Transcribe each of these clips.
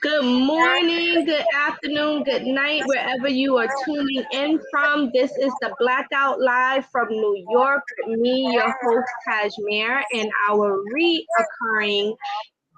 Good morning, good afternoon, good night, wherever you are tuning in from. This is the Blackout Live from New York with me, your host, Tasemere, and our reoccurring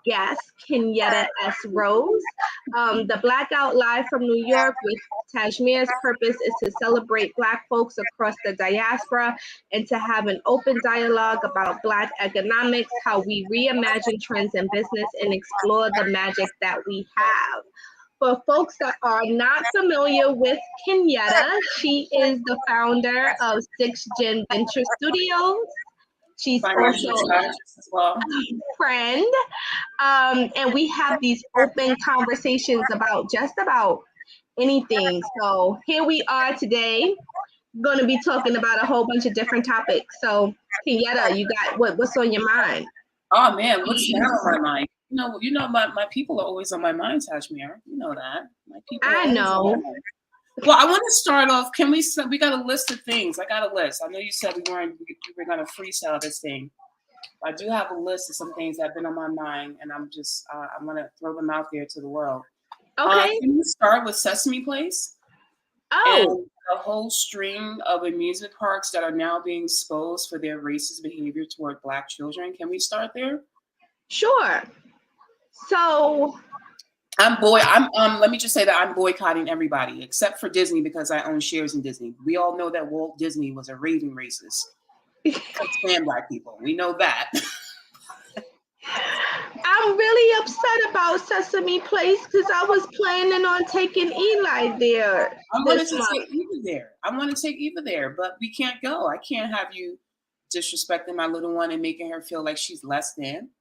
guest, Kenyetta S. The Blackout Live from New York with Tasemere's purpose is to celebrate Black folks across the diaspora and to have an open dialogue about Black economics, how we reimagine trends in business and explore the magic that we have. For folks that are not familiar with Kenyetta, she is the founder of Six Gen Venture Studios. She's also as well. a friend, and we have these open conversations about just about anything. So here we are today, going to be talking about a whole bunch of different topics. So Kenyetta, you got what's on your mind? Oh man, what's now on my mind? My people are always on my mind, Tasemere. You know that. My people. I know. Well, I want to start off. We got a list of things. I got a list. I know you said we were going to freestyle this thing. I do have a list of some things that have been on my mind, and I'm going to throw them out there to the world. Okay. Can we start with Sesame Place? Oh. And a whole string of amusement parks that are now being exposed for their racist behavior toward Black children. Can we start there? Sure. So let me just say that I'm boycotting everybody except for Disney because I own shares in Disney. We all know that Walt Disney was a raving racist. Can't stand Black people. We know that. I'm really upset about Sesame Place because I was planning on taking Eli there. I wanted to take Eva there, but we can't go. I can't have you disrespecting my little one and making her feel like she's less than.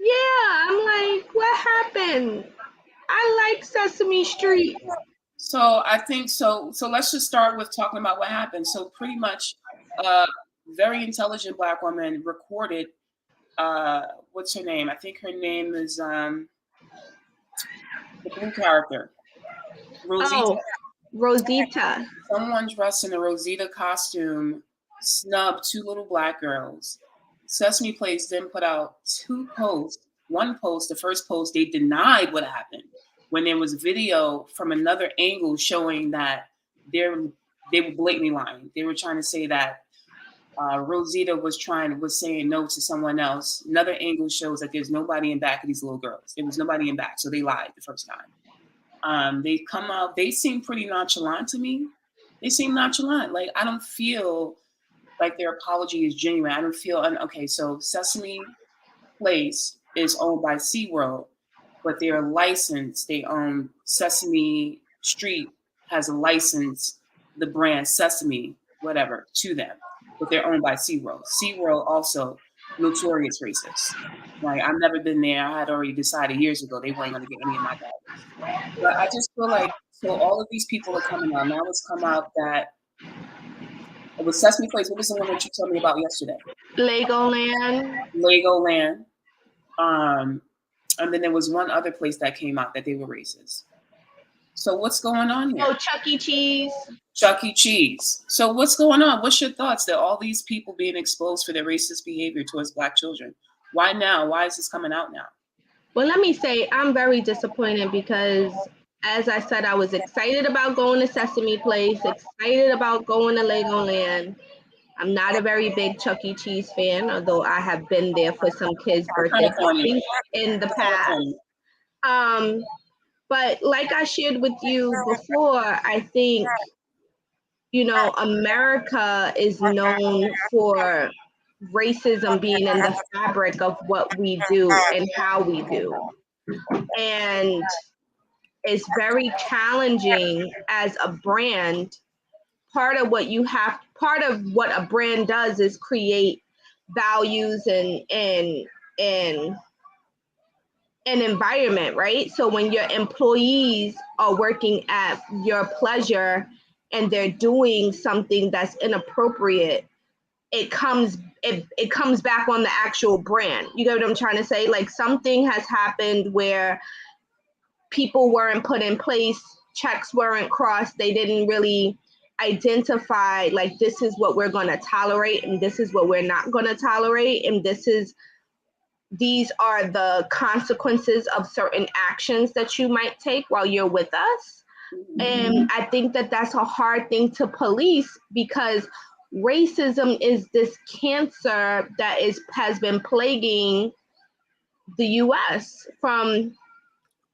Yeah, I'm like, what happened? I like Sesame Street. So I think so. So let's just start with talking about what happened. So pretty much, very intelligent Black woman recorded. What's her name? I think her name is the blue character, Rosita. Oh, Rosita. Someone dressed in a Rosita costume snubbed two little Black girls. Sesame Place then put out two posts. One post, the first post, they denied what happened when there was video from another angle showing that they were blatantly lying. They were trying to say that Rosita was saying no to someone else. Another angle shows that there's nobody in back of these little girls. There was nobody in back, so they lied the first time. They come out. They seem pretty nonchalant to me. They seem nonchalant. Like I don't feel like their apology is genuine. I don't feel okay. So Sesame Place is owned by SeaWorld, but they're licensed. They own Sesame Street has a license, the brand Sesame, whatever, to them. But they're owned by SeaWorld. SeaWorld also notorious racist. Like I've never been there. I had already decided years ago they weren't going to get any of my bags. But I just feel like so all of these people are coming out. Now it's come out that it was Sesame Place. What was the one that you told me about yesterday? Legoland. And then there was one other place that came out that they were racist. So what's going on here? Oh, Chuck E. Cheese. Chuck E. Cheese. So what's going on? What's your thoughts that all these people being exposed for their racist behavior towards Black children? Why now? Why is this coming out now? Well, let me say I'm very disappointed because, as I said, I was excited about going to Sesame Place, excited about going to Legoland. I'm not a very big Chuck E. Cheese fan, although I have been there for some kids' birthday parties in the past. But like I shared with you before, I think, America is known for racism being in the fabric of what we do and how we do. And it's very challenging as a brand. Part of what a brand does is create values and an environment, right? So when your employees are working at your pleasure and they're doing something that's inappropriate, it comes back on the actual brand. You get what I'm trying to say? Like something has happened where people weren't put in place, checks weren't crossed, they didn't really identify like this is what we're going to tolerate and this is what we're not going to tolerate, and this is these are the consequences of certain actions that you might take while you're with us. And I think that that's a hard thing to police, because racism is this cancer that has been plaguing the US from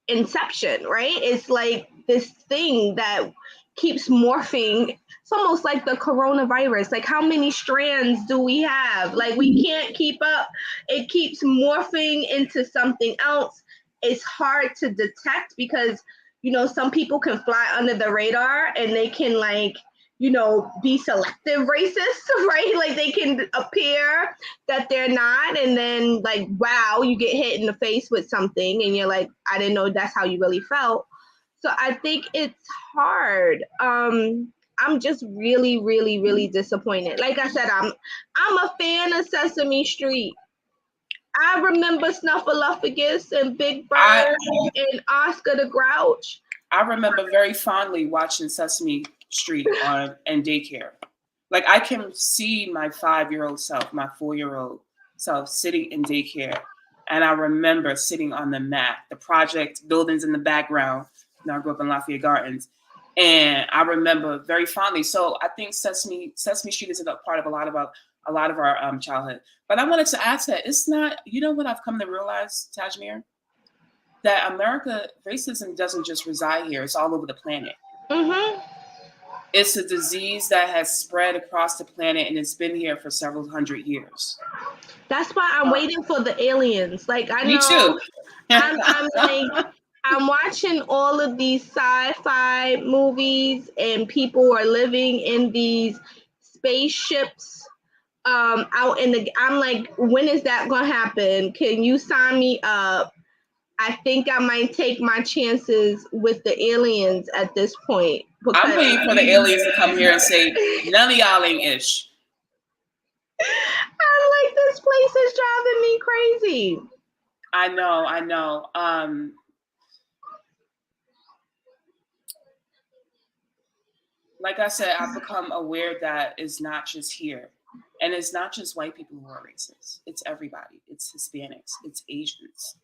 inception, right? It's like this thing that keeps morphing. It's almost like the coronavirus. Like, how many strands do we have? Like, we can't keep up. It keeps morphing into something else. It's hard to detect because, you know, some people can fly under the radar and they can, like, you know, be selective racist, right? Like, they can appear that they're not, and then, like, wow, you get hit in the face with something and you're like, I didn't know that's how you really felt. So I think it's hard. I'm just really, really, really disappointed. Like I said, I'm a fan of Sesame Street. I remember Snuffleupagus and Big Bird and Oscar the Grouch. I remember very fondly watching Sesame Street in daycare. Like, I can see my 5-year-old self, my 4-year-old self sitting in daycare. And I remember sitting on the mat, the project buildings in the background. You know, I grew up in Lafayette Gardens. And I remember very fondly. So I think Sesame Street is a part of a lot of our childhood. But I wanted to ask that it's not, you know what I've come to realize, Tasemere? That racism doesn't just reside here. It's all over the planet. Mm-hmm. It's a disease that has spread across the planet, and it's been here for several hundred years. That's why I'm waiting for the aliens. Like, I know. Me too. I'm watching all of these sci-fi movies, and people are living in these spaceships out in the. I'm like, when is that gonna happen? Can you sign me up? I think I might take my chances with the aliens at this point. I'm waiting for the aliens to come here and say, none of y'all ain't ish. I'm like, this place is driving me crazy. I know. Like I said, I've become aware that it's not just here. And it's not just white people who are racist. It's everybody. It's Hispanics. It's Asians.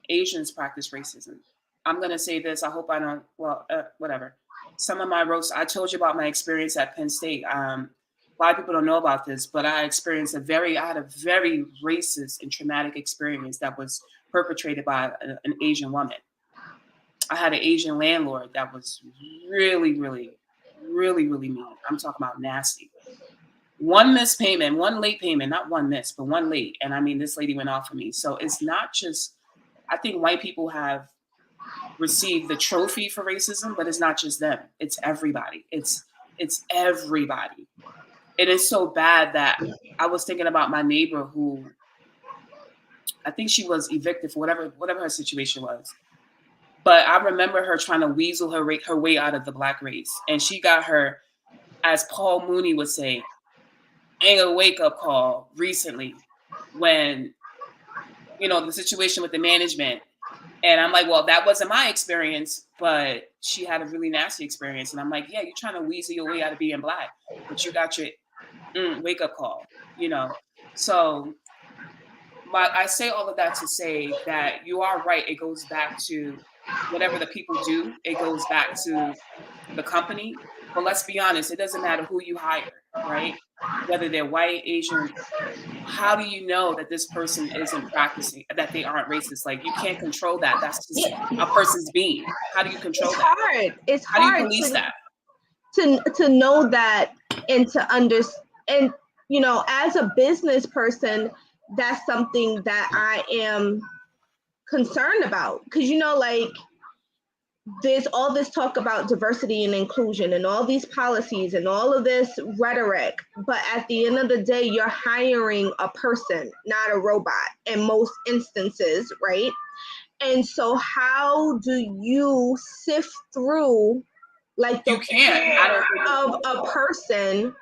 Asians practice racism. I'm going to say this. I hope I don't, whatever. Some of my roasts, I told you about my experience at Penn State. A lot of people don't know about this, but I experienced I had a very racist and traumatic experience that was perpetrated by an Asian woman. I had an Asian landlord that was really, really, really, really mean. I'm talking about nasty. One missed payment, one late payment, not one miss, but one late. And I mean, this lady went off on me. So it's not just, I think white people have received the trophy for racism, but it's not just them. It's everybody. It's everybody. It is so bad that I was thinking about my neighbor who, I think she was evicted for whatever her situation was. But I remember her trying to weasel her way out of the Black race. And she got her, as Paul Mooney would say, a wake-up call recently when, you know, the situation with the management. And I'm like, well, that wasn't my experience, but she had a really nasty experience. And I'm like, yeah, you're trying to weasel your way out of being Black, but you got your wake-up call, you know? So I say all of that to say that you are right. It goes back to whatever the people do. It goes back to the company. But let's be honest, it doesn't matter who you hire, right? Whether they're white, Asian, how do you know that this person isn't practicing, that they aren't racist? Like, you can't control that. That's just a person's being. How do you control that? It's hard. How do you police that? To know that and to understand. And, you know, as a business person, that's something that I am concerned about. Because, you know, like, there's all this talk about diversity and inclusion and all these policies and all of this rhetoric, but at the end of the day, you're hiring a person, not a robot in most instances, right? And so how do you sift through, like, the care of a person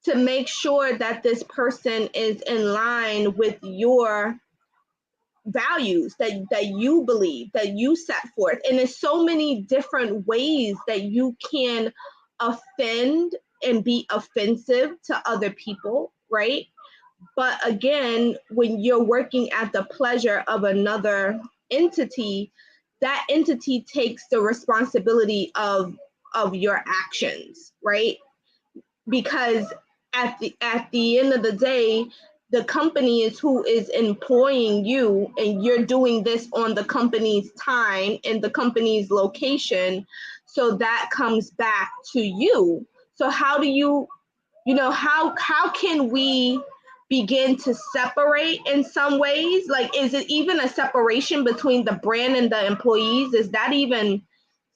to make sure that this person is in line with your values that you believe, that you set forth? And there's so many different ways that you can offend and be offensive to other people, right? But again, when you're working at the pleasure of another entity, that entity takes the responsibility of your actions, right? Because at the end of the day, the company is who is employing you, and you're doing this on the company's time and the company's location. So that comes back to you. So how do you, how can we begin to separate in some ways? Like, is it even a separation between the brand and the employees? Is that even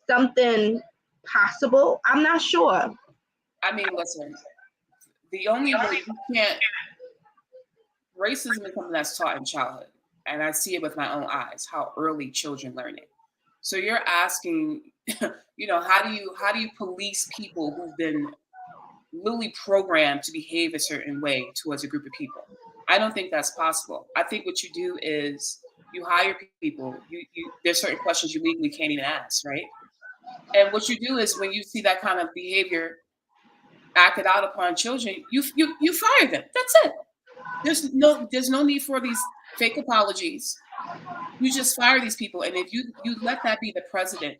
something possible? I'm not sure. I mean, listen, the only way you can't, racism is something that's taught in childhood. And I see it with my own eyes, how early children learn it. So you're asking, how do you police people who've been literally programmed to behave a certain way towards a group of people? I don't think that's possible. I think what you do is you hire people. There's certain questions you legally can't even ask, right? And what you do is when you see that kind of behavior acted out upon children, you fire them. That's it. There's no need for these fake apologies. You just fire these people, and if you let that be the precedent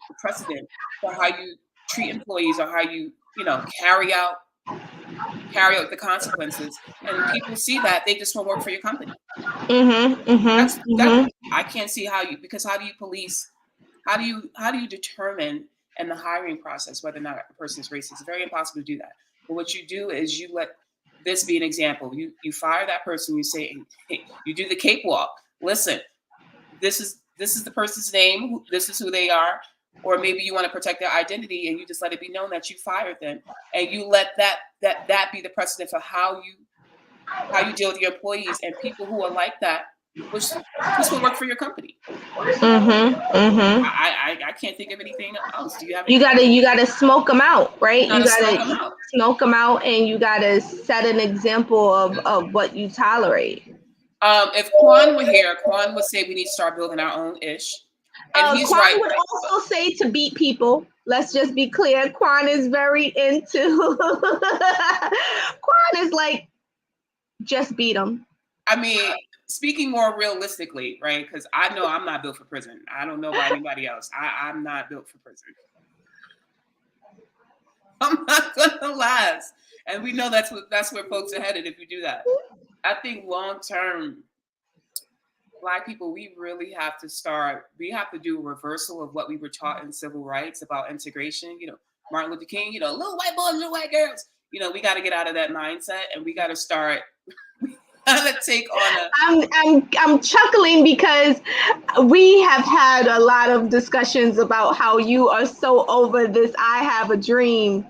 for how you treat employees, or how you carry out the consequences, and people see that, they just won't work for your company. That's I can't see how you, because how do you police, how do you determine in the hiring process whether or not a person is racist? It's very impossible to do that. But what you do is you let this be an example. You fire that person. You say, hey, you do the cakewalk. Listen, this is the person's name. This is who they are. Or maybe you want to protect their identity, and you just let it be known that you fired them, and you let that be the precedent for how you deal with your employees, and people who are like that, which this will work for your company. I can't think of anything else. Do you have anything? You gotta smoke them out, right? You gotta smoke them out, and you gotta set an example of what you tolerate. If Quan were here, Quan would say we need to start building our own ish. And he's Quan right. would also say to beat people. Let's just be clear. Quan is very into. Quan is like, just beat them. I mean, speaking more realistically, right? Because I know I'm not built for prison. I don't know about anybody else. I'm not built for prison. I'm not gonna last. And we know that's where folks are headed if you do that. I think long term, Black people, we really have to do a reversal of what we were taught in civil rights about integration. Martin Luther King, little white boys, little white girls. We got to get out of that mindset, and we got to start take on I'm chuckling because we have had a lot of discussions about how you are so over this "I have a dream"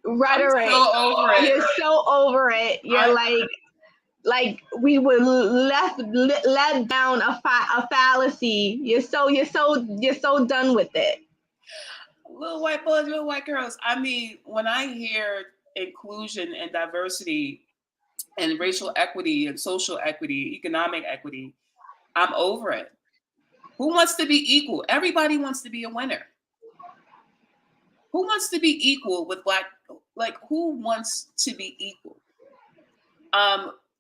rhetoric. I'm so over it. You're so over it. You're like we were led down a fallacy. You're so done with it. Little white boys, little white girls. I mean, when I hear inclusion and diversity and racial equity and social equity, economic equity, I'm over it. Who wants to be equal? Everybody wants to be a winner. Who wants to be equal with Black? Like, who wants to be equal?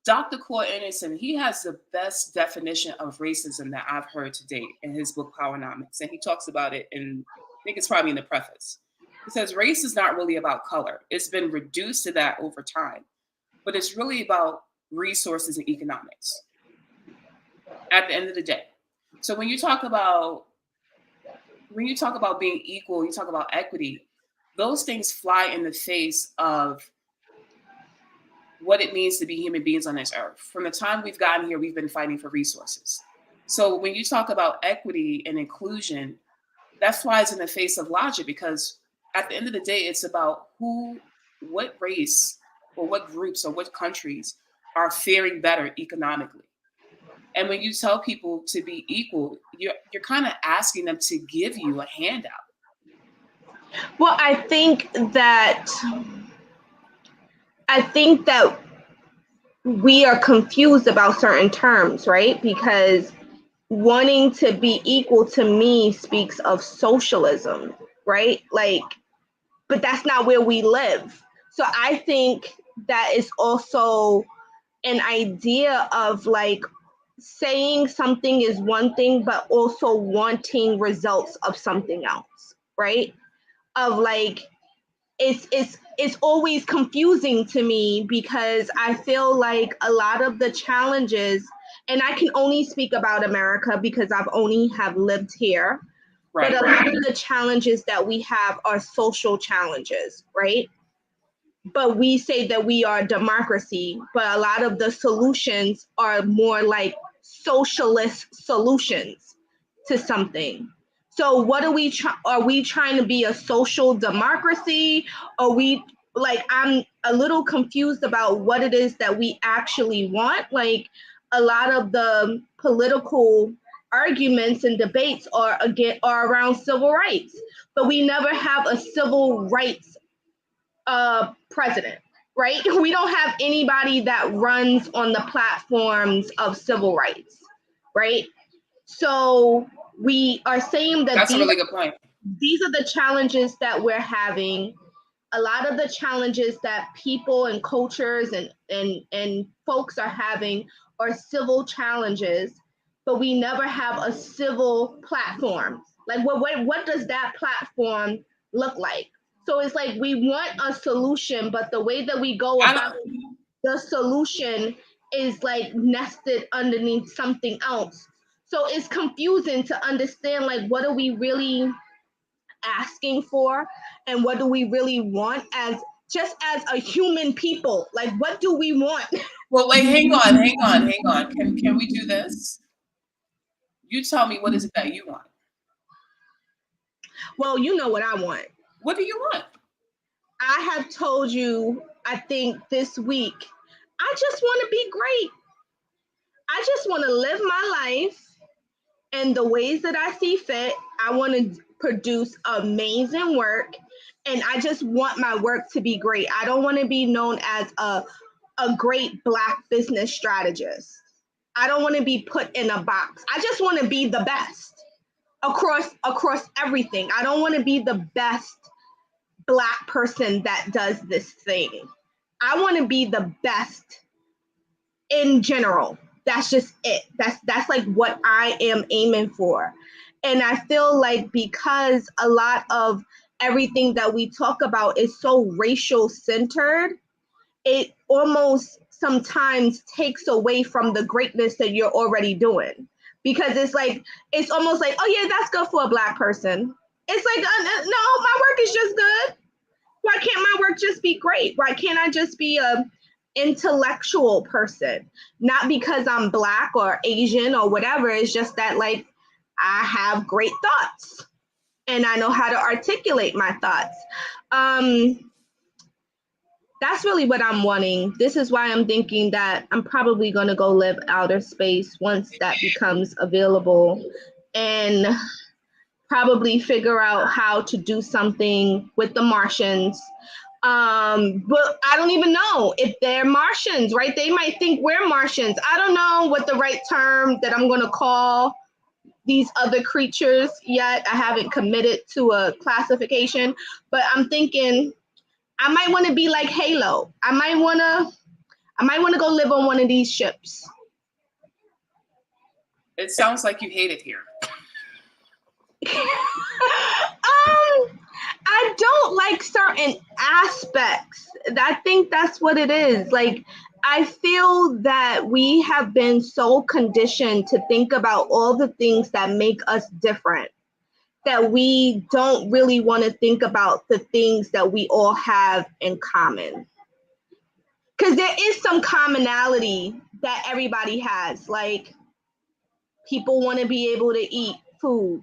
Dr. Claude Anderson, he has the best definition of racism that I've heard to date in his book, Powernomics. And he talks about it in, I think it's probably in the preface. He says, race is not really about color. It's been reduced to that over time, but it's really about resources and economics at the end of the day. So when you talk about being equal, you talk about equity, those things fly in the face of what it means to be human beings on this earth. From the time we've gotten here, we've been fighting for resources. So when you talk about equity and inclusion, that flies in the face of logic, because at the end of the day, it's about what race or what groups or what countries are faring better economically. And when you tell people to be equal, you're kind of asking them to give you a handout. Well, I think that we are confused about certain terms, right? Because wanting to be equal to me speaks of socialism, right? Like, but that's not where we live. So I think that is also an idea of like saying something is one thing, but also wanting results of something else, right? Of like, it's always confusing to me because I feel like a lot of the challenges, and I can only speak about America because I've only have lived here, but Right. a lot of the challenges that we have are social challenges, right? But we say that we are democracy, but a lot of the solutions are more like socialist solutions to something. So what are we are we trying to be a social democracy? Are we like, I'm a little confused about what it is that we actually want. Like a lot of the political arguments and debates are around civil rights, but we never have a civil rights president, right? We don't have anybody that runs on the platforms of civil rights, right? So we are saying that That's a really good point. these are the challenges that we're having. A lot of the challenges that people and cultures and folks are having are civil challenges, but we never have a civil platform. Like what does that platform look like? So it's like we want a solution, but the way that we go about the solution is like nested underneath something else. So it's confusing to understand like what are we really asking for and what do we really want as just as a human people. Like what do we want? Well, wait, hang on. Can we do this? You tell me, what is it that you want? Well, you know what I want. What do you want? I have told you, I think this week, I just want to be great. I just want to live my life in the ways that I see fit. I want to produce amazing work, and I just want my work to be great. I don't want to be known as a great Black business strategist. I don't want to be put in a box. I just want to be the best across everything. I don't want to be the best Black person that does this thing. I want to be the best in general. That's just it. That's like what I am aiming for. And I feel like because a lot of everything that we talk about is so racial centered, it almost sometimes takes away from the greatness that you're already doing. Because it's like, it's almost like, oh yeah, that's good for a Black person. It's like, no, my work is just good. Why can't my work just be great? Why can't I just be a intellectual person? Not because I'm Black or Asian or whatever. It's just that like I have great thoughts and I know how to articulate my thoughts. That's really what I'm wanting. This is why I'm thinking that I'm probably going to go live outer space once that becomes available, and probably figure out how to do something with the Martians. But I don't even know if they're Martians, right? They might think we're Martians. I don't know what the right term that I'm going to call these other creatures yet. I haven't committed to a classification, but I'm thinking I might want to be like Halo. I might want to go live on one of these ships. It sounds like you hate it here. I don't like certain aspects. I think that's what it is. Like, I feel that we have been so conditioned to think about all the things that make us different that we don't really want to think about the things that we all have in common. Because there is some commonality that everybody has. Like, people want to be able to eat food.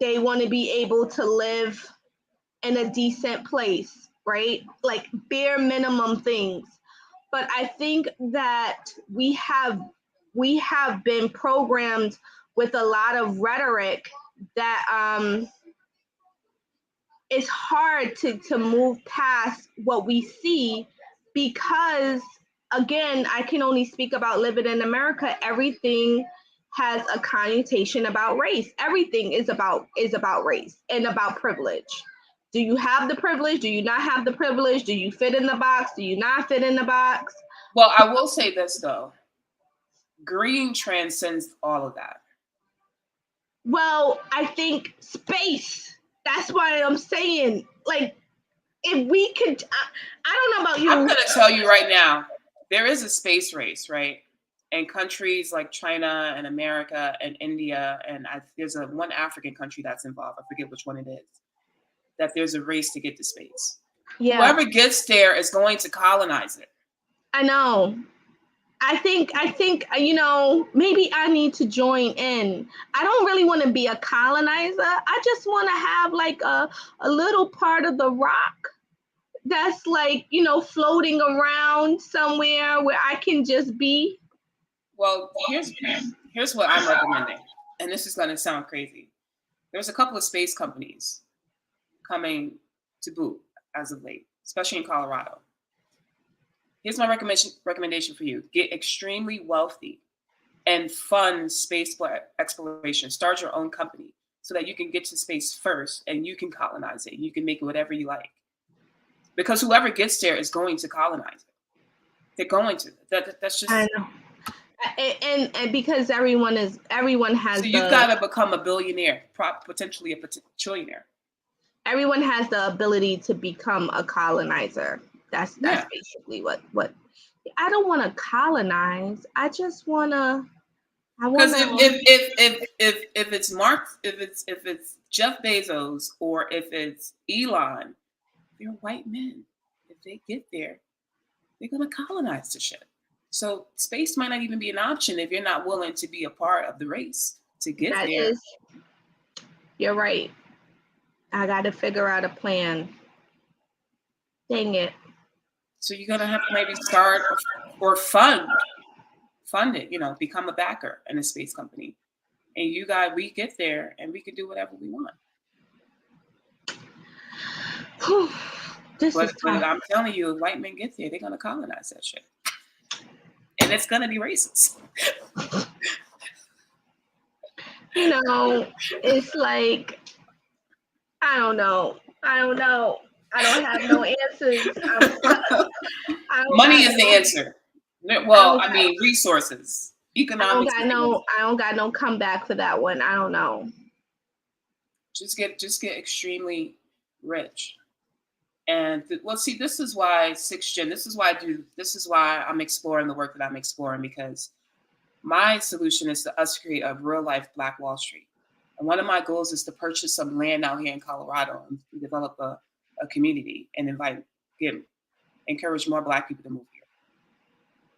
They want to be able to live in a decent place, right? Like bare minimum things. But I think that we have been programmed with a lot of rhetoric that it's hard to move past what we see, because again, I can only speak about living in America. Everything has a connotation about race. Everything is about race and about privilege. Do you have the privilege? Do you not have the privilege? Do you fit in the box? Do you not fit in the box? Well, I will say this though. Green transcends all of that. Well, I think space. That's why I'm saying, like, if we could, I don't know about I'm you. going to tell you right now, there is a space race, right? And countries like China and America and India, and there's one African country that's involved. I forget which one it is. That there's a race to get to space. Yeah, Whoever gets there is going to colonize it. I know. I think, maybe I need to join in. I don't really want to be a colonizer. I just want to have like a little part of the rock that's like, floating around somewhere where I can just be. Well, here's what I'm recommending. And this is going to sound crazy. There's a couple of space companies coming to boot as of late, especially in Colorado. Here's my recommendation for you. Get extremely wealthy and fund space exploration. Start your own company so that you can get to space first and you can colonize it. You can make it whatever you like. Because whoever gets there is going to colonize it. They're going to. That's just. I know. And because everyone has. So you've got to become a billionaire, potentially a trillionaire. Everyone has the ability to become a colonizer. That's basically what. I don't want to colonize. I just want to. Because if it's Mark, if it's Jeff Bezos, or if it's Elon, they're white men. If they get there, they're gonna colonize the shit. So space might not even be an option if you're not willing to be a part of the race to get there. You're right. I got to figure out a plan. Dang it. So you're gonna have to maybe start or fund it. Become a backer in a space company, and we get there and we can do whatever we want. But I'm telling you, if white men get there, they're gonna colonize that shit, and it's gonna be racist. It's like, I don't know. I don't have no answers. Money is the answer. Well, I mean, resources, economics. I don't got no comeback for that one. I don't know. Just get extremely rich. And see, this is why 6th Gen. This is why I'm exploring the work that I'm exploring, because my solution is to us create a real life Black Wall Street. And one of my goals is to purchase some land out here in Colorado and develop a community and encourage more Black people to move here.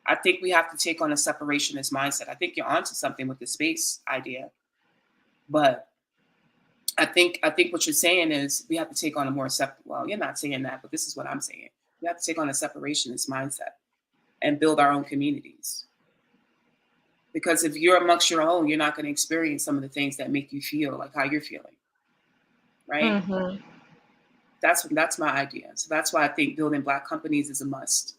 I think we have to take on a separationist mindset. I think you're onto something with the space idea, but I think what you're saying is we have to take on a more well, you're not saying that, but this is what I'm saying. We have to take on a separationist mindset and build our own communities. Because if you're amongst your own, you're not going to experience some of the things that make you feel like how you're feeling, right? Mm-hmm. That's my idea. So that's why I think building Black companies is a must,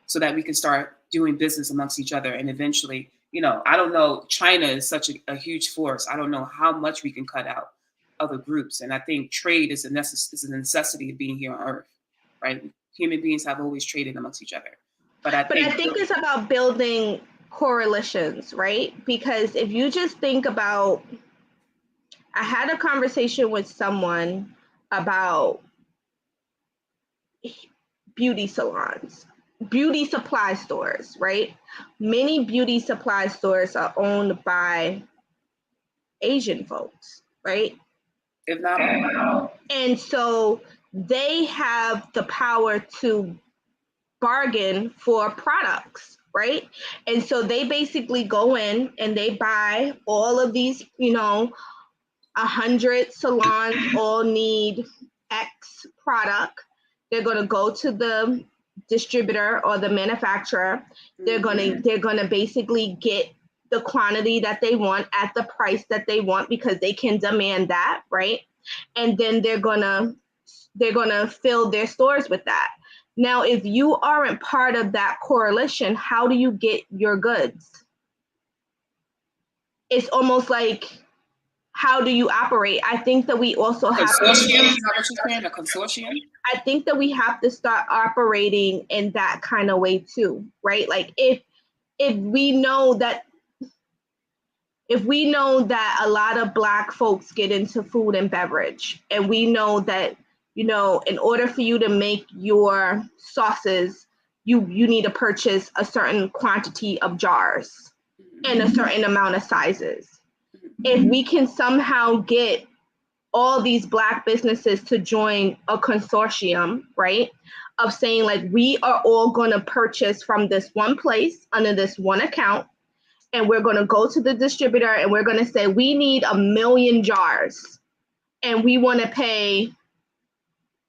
so that we can start doing business amongst each other. And eventually, I don't know, China is such a huge force. I don't know how much we can cut out other groups. And I think trade is a necessity of being here on Earth, right? Human beings have always traded amongst each other. But I think it's about building coalitions, right? Because if you just think about, I had a conversation with someone about beauty salons, beauty supply stores, right? Many beauty supply stores are owned by Asian folks, right? If not all. And so they have the power to bargain for products, right? And so they basically go in and they buy all of these, 100 salons all need X product. They're going to go to the distributor or the manufacturer. They're going to basically get the quantity that they want at the price that they want, because they can demand that, right? And then they're going to fill their stores with that. Now, if you aren't part of that coalition, how do you get your goods? It's almost like, how do you operate? I think that we also have consortium. Is that what you're saying? A consortium? I think that we have to start operating in that kind of way too, right? Like if we know that a lot of Black folks get into food and beverage, and we know that, in order for you to make your sauces, you need to purchase a certain quantity of jars and a certain amount of sizes. If we can somehow get all these Black businesses to join a consortium, right, of saying like, we are all going to purchase from this one place under this one account, and we're going to go to the distributor and we're going to say, we need 1 million jars and we want to pay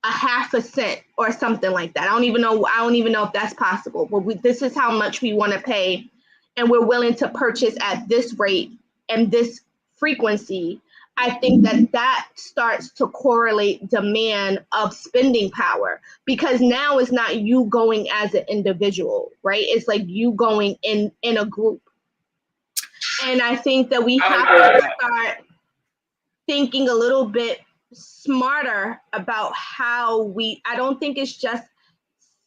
0.5 cent or something like that. I don't even know if that's possible, but this is how much we want to pay, and we're willing to purchase at this rate and this frequency. I think that starts to correlate demand of spending power, because now it's not you going as an individual, right? It's like you going in a group. And I think that we have to start thinking a little bit smarter about how I don't think it's just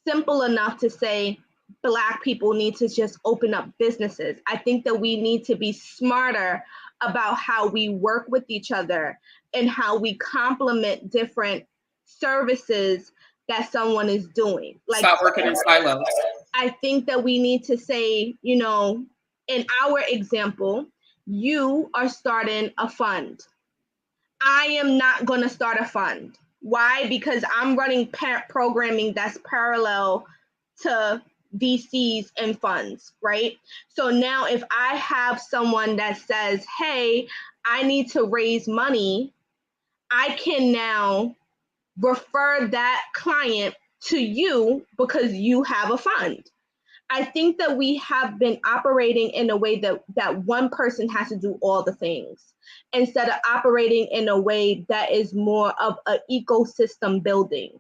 simple enough to say Black people need to just open up businesses. I think that we need to be smarter about how we work with each other and how we complement different services that someone is doing. Like, stop working in silos. I think that we need to say, in our example, you are starting a fund. I am not going to start a fund. Why? Because I'm running programming that's parallel to VCs and funds, right? So now if I have someone that says, hey, I need to raise money, I can now refer that client to you because you have a fund. I think that we have been operating in a way that one person has to do all the things, instead of operating in a way that is more of an ecosystem building.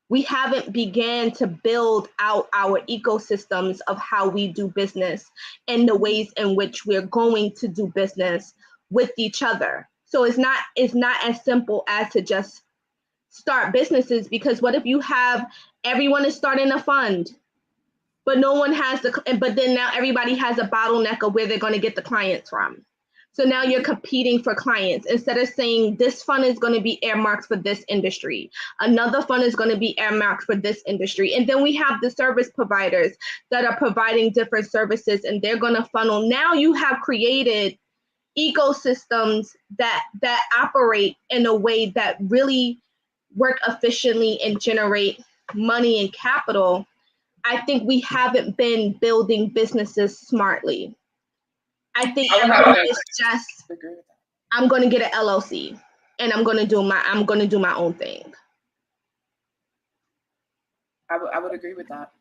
We haven't began to build out our ecosystems of how we do business and the ways in which we're going to do business with each other. So it's not as simple as to just start businesses, because what if you have everyone is starting a fund, but no one has but then now everybody has a bottleneck of where they're going to get the clients from. So now you're competing for clients instead of saying this fund is going to be earmarked for this industry. Another fund is going to be earmarked for this industry. And then we have the service providers that are providing different services, and they're going to funnel. Now you have created ecosystems that operate in a way that really work efficiently and generate money and capital. I think we haven't been building businesses smartly. I think everyone is just, I'm going to get an LLC and I'm going to do my own thing. I would agree with that.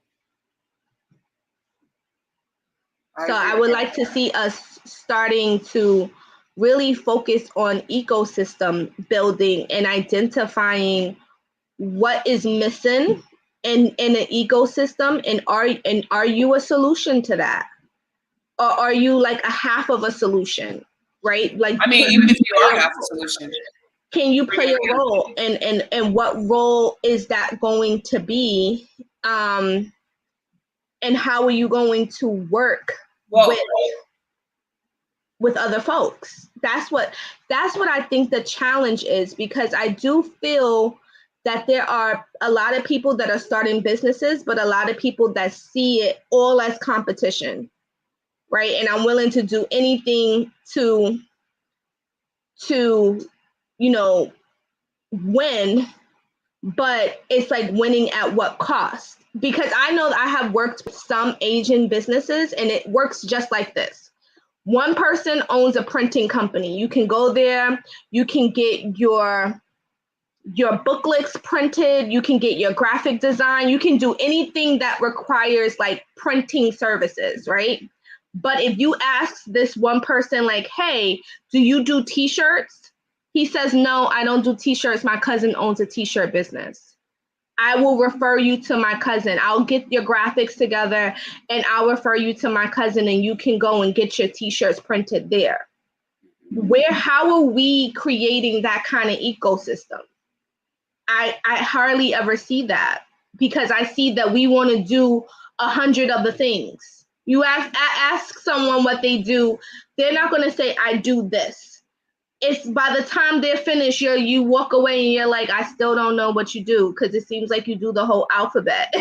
I would like to see us starting to really focus on ecosystem building and identifying what is missing in an ecosystem, and are you a solution to that, or are you like a half of a solution, right? Like, I mean, even if you are half a solution, can you play a role, and what role is that going to be, and how are you going to work with other folks? That's what I think the challenge is, because I do feel that there are a lot of people that are starting businesses, but a lot of people that see it all as competition, right? And I'm willing to do anything to win, but it's like winning at what cost? Because I know that I have worked with some Asian businesses, and it works just like this. One person owns a printing company. You can go there, you can get your booklets printed, you can get your graphic design, you can do anything that requires like printing services, right? But if you ask this one person like, hey, do you do t-shirts? He says, no, I don't do t-shirts. My cousin owns a t-shirt business. I will refer you to my cousin. I'll get your graphics together and I'll refer you to my cousin, and you can go and get your t-shirts printed there. How are we creating that kind of ecosystem? I hardly ever see that, because I see that we want to do 100 of the things. You ask someone what they do, they're not going to say, I do this. It's by the time they're finished, you walk away and you're like, I still don't know what you do, because it seems like you do the whole alphabet.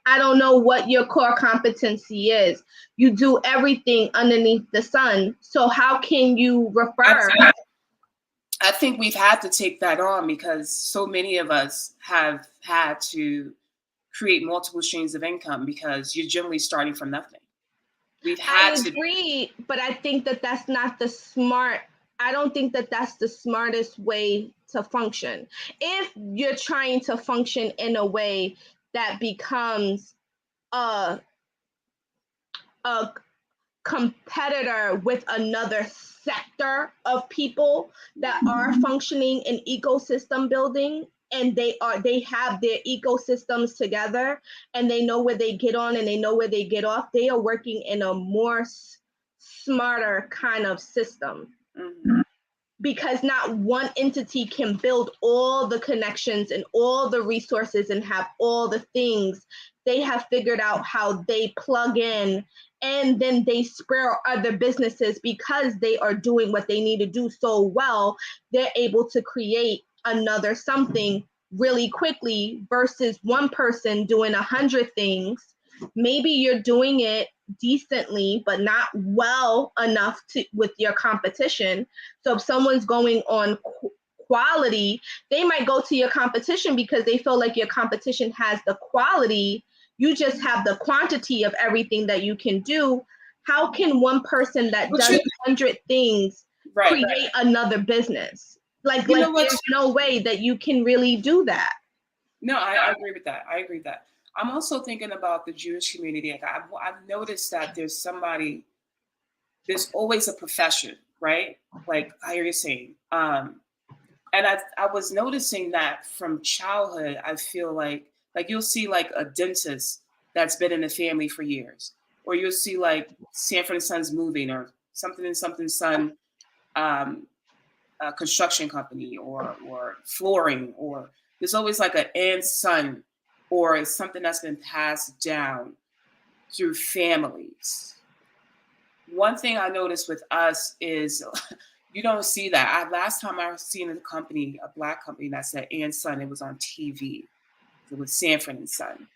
I don't know what your core competency is. You do everything underneath the sun. So how can you refer? I think we've had to take that on because so many of us have had to create multiple streams of income because you're generally starting from nothing. We've had I agree, but I think that that's not the smart. I don't think that that's the smartest way to function. If you're trying to function in a way that becomes a competitor with another sector of people that are functioning in ecosystem building, and they have their ecosystems together, and they know where they get on and they know where they get off, they are working in a more smarter kind of system. Mm-hmm. Because not one entity can build all the connections and all the resources and have all the things. They have figured out how they plug in, and then they spur other businesses because they are doing what they need to do so well. They're able to create another something really quickly versus one person doing 100 things. Maybe you're doing it decently, but not well enough to with your competition. So if someone's going on quality, they might go to your competition because they feel like your competition has the quality. You just have the quantity of everything that you can do. How can one person that does 100 things create another business? Like there's no way that you can really do that. No, I agree with that. I agree with that. I'm also thinking about the Jewish community. Like I've noticed that there's always a profession, right? Like how you're saying. And I was noticing that from childhood. I feel like you'll see like a dentist that's been in the family for years, or you'll see like Sanford and Sons Moving, or something and something Son construction company, or flooring, or there's always like an and son, or something that's been passed down through families. One thing I noticed with us is you don't see that. Last time I seen a company, a Black company that said and son, it was on TV. It was Sanford and Son.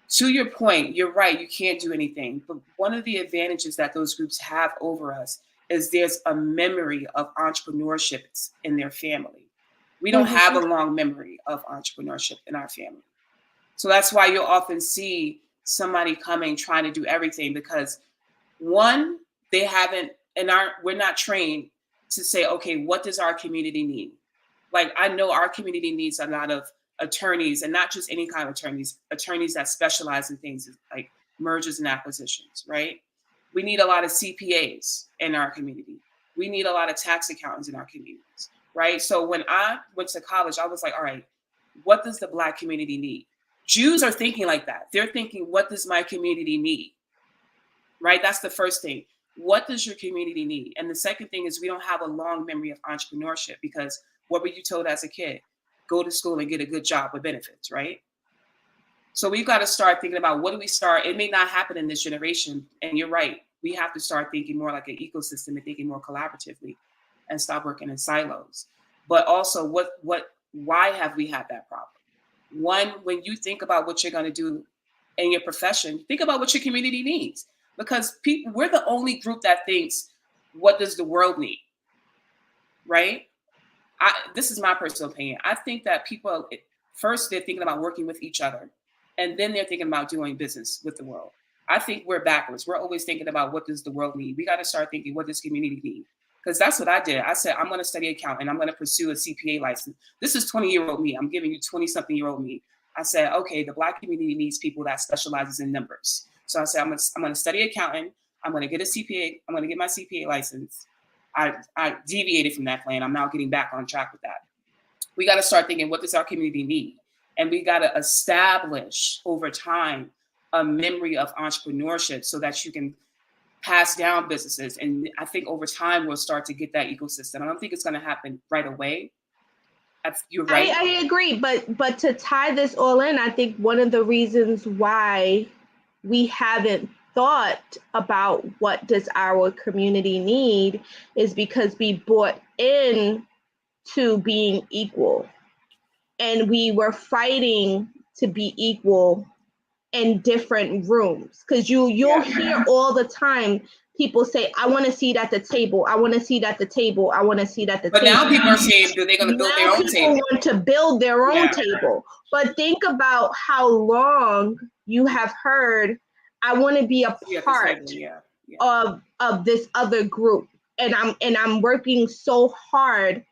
To your point, you're right, you can't do anything. But one of the advantages that those groups have over us is there's a memory of entrepreneurship in their family. We don't have a long memory of entrepreneurship in our family. So that's why you'll often see somebody coming trying to do everything, because one, they haven't, and we're not trained to say, okay, what does our community need? Like, I know our community needs a lot of attorneys, and not just any kind of attorneys that specialize in things like mergers and acquisitions, right? We need a lot of CPAs in our community. We need a lot of tax accountants in our communities, right? So when I went to college, I was like, all right, what does the Black community need? Jews are thinking like that. They're thinking, what does my community need? Right? That's the first thing. What does your community need? And the second thing is we don't have a long memory of entrepreneurship, because what were you told as a kid? Go to school and get a good job with benefits, right? So we've got to start thinking about, what do we start? It may not happen in this generation. And you're right. We have to start thinking more like an ecosystem and thinking more collaboratively and stop working in silos. But also, why have we had that problem? One, when you think about what you're going to do in your profession, think about what your community needs. Because we're the only group that thinks, what does the world need? Right? This is my personal opinion. I think that people, first, they're thinking about working with each other, and then they're thinking about doing business with the world. I think we're backwards. We're always thinking about, what does the world need? We got to start thinking, what does community need? Because that's what I did. I said, I'm going to study accounting. I'm going to pursue a CPA license. This is 20-year-old me. I'm giving you 20-something-year-old me. I said, okay, the Black community needs people that specializes in numbers. So I said, I'm going to study accounting. I'm going to get a CPA. I'm going to get my CPA license. I deviated from that plan. I'm now getting back on track with that. We got to start thinking, what does our community need? And we got to establish over time a memory of entrepreneurship so that you can pass down businesses. And I think over time, we'll start to get that ecosystem. I don't think it's going to happen right away. You're right. I agree, but to tie this all in, I think one of the reasons why we haven't thought about what does our community need is because we bought in to being equal, and we were fighting to be equal in different rooms, because you'll hear all the time people say, I want to seat at the table, I want to seat at the table, I want to seat at the but table. Now people are saying they're going to build their own table. People want to build their own table. But think about how long you have heard, I want to be a part of this other group, and I'm working so hard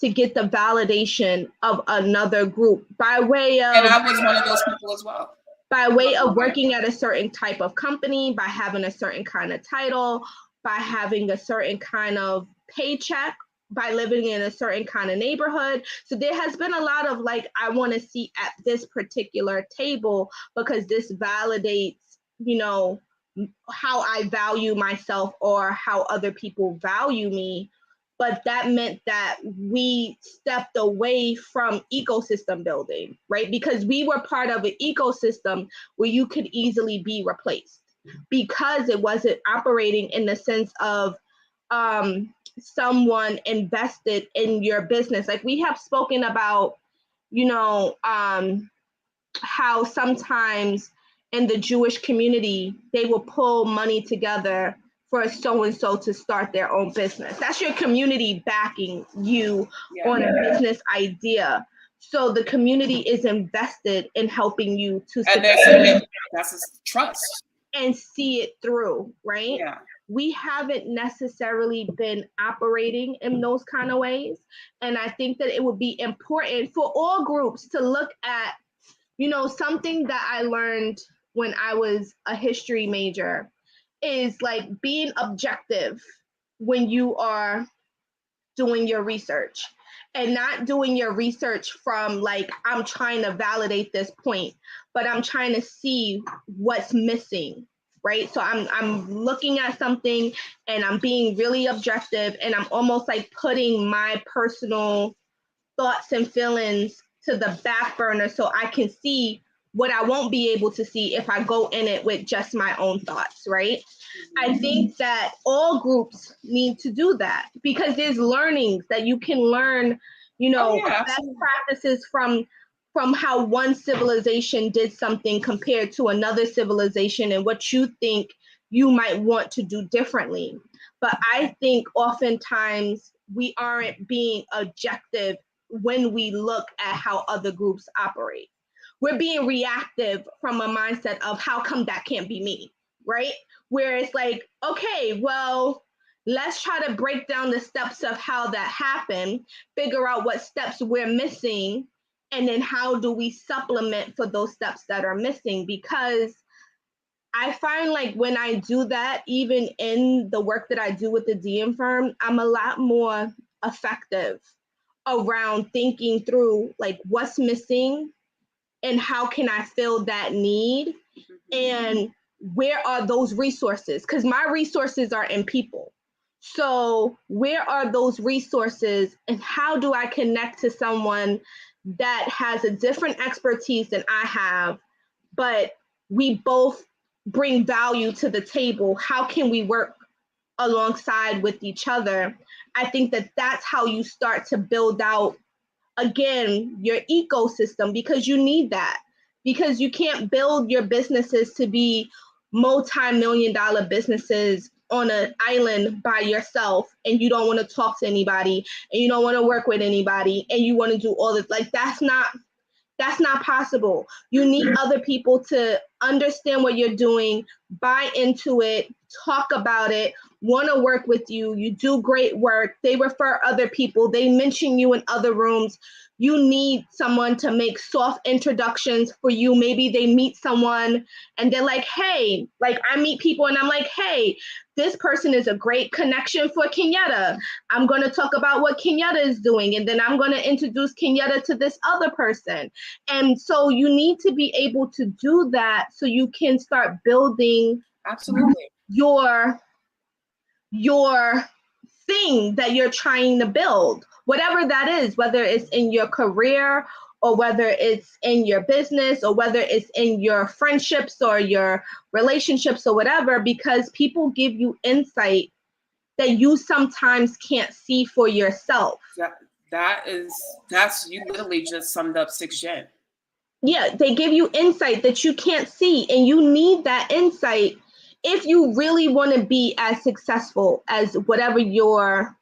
to get the validation of another group by way of, and I was one of those people as well, by way of working at a certain type of company, by having a certain kind of title, by having a certain kind of paycheck, by living in a certain kind of neighborhood. So there has been a lot of like, I want to sit at this particular table because this validates, you know, how I value myself or how other people value me. But that meant that we stepped away from ecosystem building, right? Because we were part of an ecosystem where you could easily be replaced because it wasn't operating in the sense of someone invested in your business. Like we have spoken about, you know, how sometimes in the Jewish community, they will pull money together for so-and-so to start their own business. That's your community backing you on a business idea. So the community is invested in helping you to succeed. That's trust. And see it through, right? Yeah. We haven't necessarily been operating in those kind of ways. And I think that it would be important for all groups to look at, you know, something that I learned when I was a history major is like being objective when you are doing your research, and not doing your research from like, I'm trying to validate this point, but I'm trying to see what's missing, right? So I'm looking at something and I'm being really objective, and I'm almost like putting my personal thoughts and feelings to the back burner so I can see what I won't be able to see if I go in it with just my own thoughts, right? I think that all groups need to do that because there's learnings that you can learn, you know, best practices from how one civilization did something compared to another civilization and what you think you might want to do differently. But I think oftentimes we aren't being objective when we look at how other groups operate. We're being reactive from a mindset of how come that can't be me, right? Where it's like, okay, well, let's try to break down the steps of how that happened, figure out what steps we're missing, and then how do we supplement for those steps that are missing? Because I find like when I do that, even in the work that I do with the DM firm, I'm a lot more effective around thinking through like what's missing and how can I fill that need, and where are those resources? Because my resources are in people. So where are those resources, and how do I connect to someone that has a different expertise than I have, but we both bring value to the table? How can we work alongside with each other? I think that that's how you start to build out, again, your ecosystem, because you need that. Because you can't build your businesses to be multi-million-dollar businesses on an island by yourself, and you don't want to talk to anybody, and you don't want to work with anybody, and you want to do all this. Like, that's not possible. You need other people to understand what you're doing, buy into it, talk about it, want to work with you. You do great work. They refer other people. They mention you in other rooms. You need someone to make soft introductions for you. Maybe they meet someone and they're like, hey, like I meet people and I'm like, hey, this person is a great connection for Kenyetta. I'm going to talk about what Kenyetta is doing, and then I'm going to introduce Kenyetta to this other person. And so you need to be able to do that so you can start building your thing that you're trying to build. whatever that is, whether it's in your career or whether it's in your business or whether it's in your friendships or your relationships or whatever, because people give you insight that you sometimes can't see for yourself. That's you literally just summed up 6 Gen. Yeah, they give you insight that you can't see, and you need that insight if you really want to be as successful as whatever your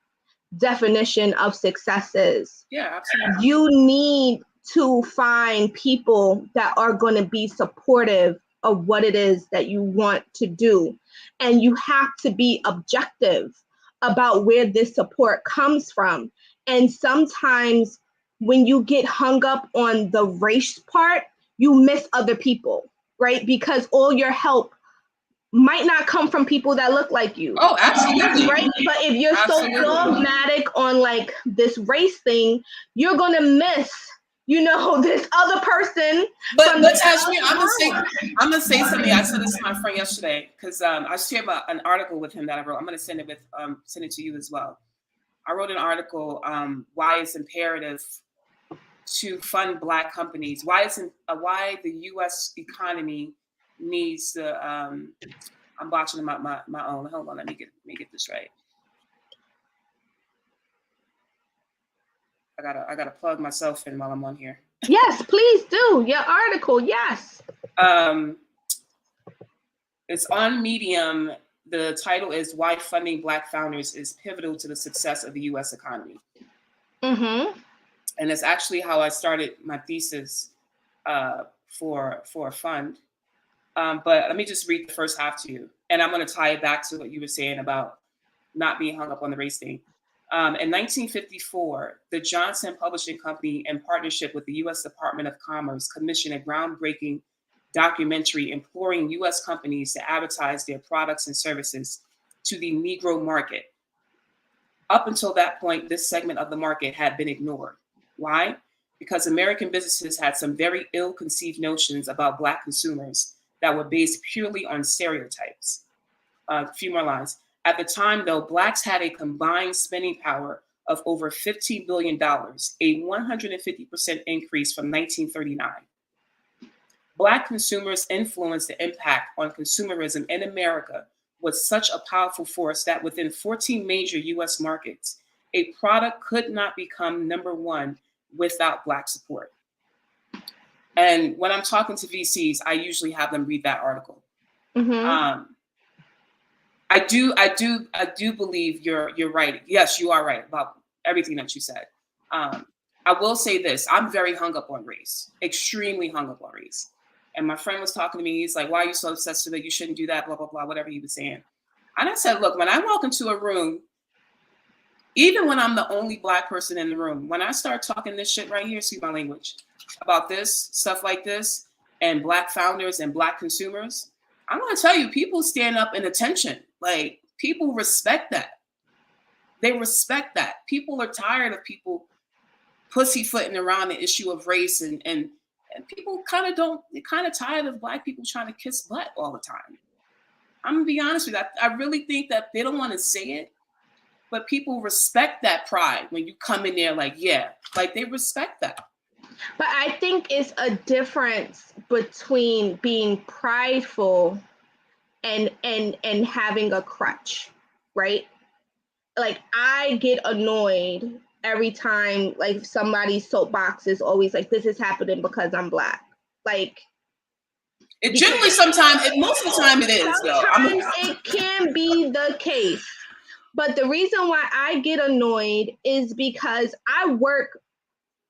definition of success is. Yeah, absolutely. You need to find people that are going to be supportive of what it is that you want to do. And you have to be objective about where this support comes from. And sometimes when you get hung up on the race part, you miss other people, right? Because all your help might not come from people that look like you. Oh, absolutely. Right? But if you're so dogmatic on like this race thing, you're gonna miss, this other person. But Tasemere, I'm gonna say something. I said this to my friend yesterday because I shared an article with him that I wrote. I'm gonna send it to you as well. I wrote an article, why it's imperative to fund Black companies. Why the U.S. economy needs to. I'm botching my own. Hold on, let me get this right. I gotta plug myself in while I'm on here. Yes, please do. Your article, yes. It's on Medium. The title is "Why Funding Black Founders is Pivotal to the Success of the U.S. Economy." Mm-hmm. And it's actually how I started my thesis for a fund. But let me just read the first half to you. And I'm going to tie it back to what you were saying about not being hung up on the race thing. In 1954, the Johnson Publishing Company, in partnership with the U.S. Department of Commerce, commissioned a groundbreaking documentary imploring U.S. companies to advertise their products and services to the Negro market. Up until that point, this segment of the market had been ignored. Why? Because American businesses had some very ill-conceived notions about Black consumers that were based purely on stereotypes. A few more lines. At the time, though, Blacks had a combined spending power of over $15 billion, a 150% increase from 1939. Black consumers' influence the impact on consumerism in America was such a powerful force that within 14 major US markets, a product could not become number one without Black support. And when I'm talking to VCs, I usually have them read that article. Mm-hmm. I do believe you're right. Yes, you are right about everything that you said. I will say this: I'm very hung up on race, extremely hung up on race. And my friend was talking to me. He's like, "Why are you so obsessed with it? You shouldn't do that." Blah blah blah. Whatever he was saying. And I said, "Look, when I walk into a room, even when I'm the only Black person in the room, when I start talking this shit right here, excuse my language, about this stuff like this and Black founders and Black consumers, I'm going to tell you, people stand up in attention. Like, people respect that. They respect that. People are tired of people pussyfooting around the issue of race, and people they're kind of tired of Black people trying to kiss butt all the time. I'm going to be honest with you. I really think that they don't want to say it, but people respect that pride when you come in there like, yeah, like they respect that. But I think it's a difference between being prideful and having a crutch, right? Like, I get annoyed every time like somebody's soapbox is always like, this is happening because I'm Black. Like, it generally most of the time it is. Sometimes it can be the case. But the reason why I get annoyed is because I work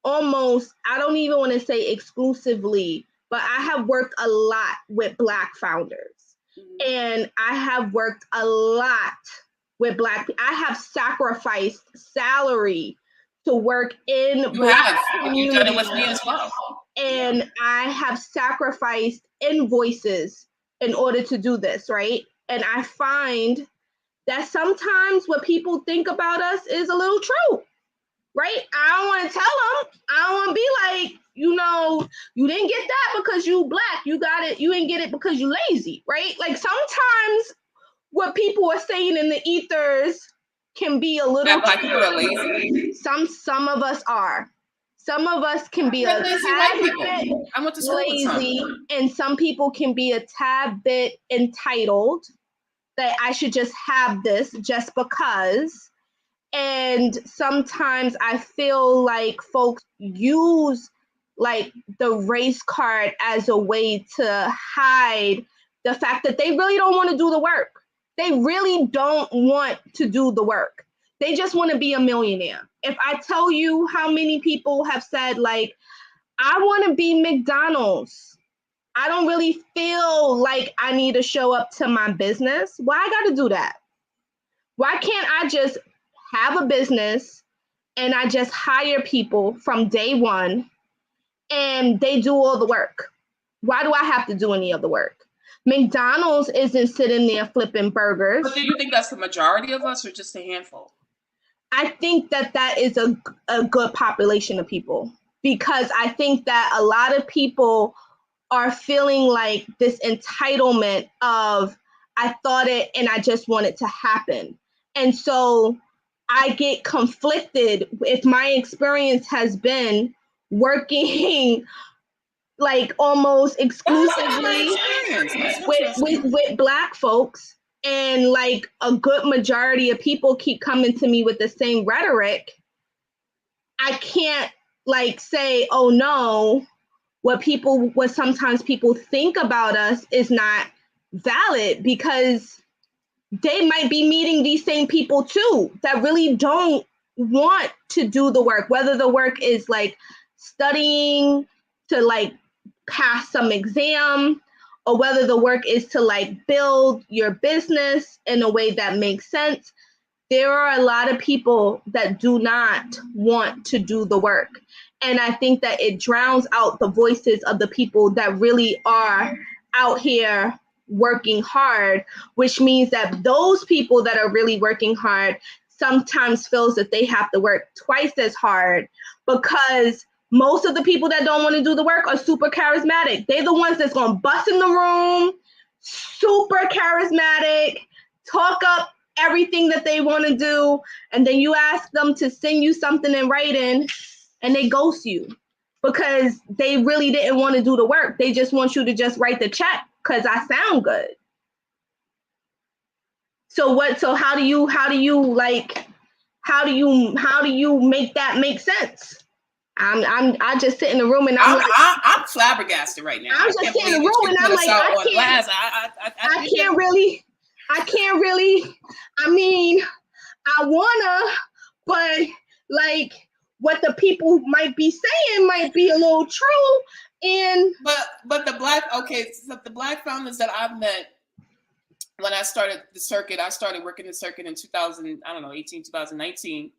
almost, I don't even want to say exclusively, but I have worked a lot with Black founders. Mm-hmm. And I have worked a lot with Black people. I have sacrificed salary to work in Black communities. You've done it with me as well. And I have sacrificed invoices in order to do this, right? And I find that sometimes what people think about us is a little true, right? I don't want to tell them. I don't want to be like, you didn't get that because you Black. You got it. You didn't get it because you lazy, right? Like, sometimes what people are saying in the ethers can be a little that Black people are lazy. Some of us are. Some of us can be They're a lazy tad white people. bit I went to school with lazy, some. and some people can be a tad bit entitled that I should just have this just because. And sometimes I feel like folks use like the race card as a way to hide the fact that they really don't want to do the work. They really don't want to do the work. They just want to be a millionaire. If I tell you how many people have said, like, I want to be McDonald's, I don't really feel like I need to show up to my business. Why I got to do that? Why can't I just have a business and I just hire people from day one and they do all the work? Why do I have to do any of the work? McDonald's isn't sitting there flipping burgers. But do you think that's the majority of us or just a handful? I think that is a good population of people, because I think that a lot of people are feeling like this entitlement of, I thought it and I just want it to happen. And so I get conflicted if my experience has been working like almost exclusively with Black folks, and like a good majority of people keep coming to me with the same rhetoric. I can't like say, oh no, what sometimes people think about us is not valid, because they might be meeting these same people too that really don't want to do the work, whether the work is like studying to like pass some exam, or whether the work is to like build your business in a way that makes sense. There are a lot of people that do not want to do the work. And I think that it drowns out the voices of the people that really are out here working hard, which means that those people that are really working hard sometimes feels that they have to work twice as hard, because most of the people that don't want to do the work are super charismatic. They're the ones that's going to bust in the room, super charismatic, talk up everything that they want to do, and then you ask them to send you something in writing and they ghost you because they really didn't want to do the work. They just want you to just write the check because I sound good. So how do you make that make sense? I just sit in the room and I'm flabbergasted right now. I'm just sitting in the room and I'm like, I can't really. I mean, I wanna, but like what the people might be saying might be a little true. And but the Black founders that I've met when I started the circuit, I started working the circuit in 2019,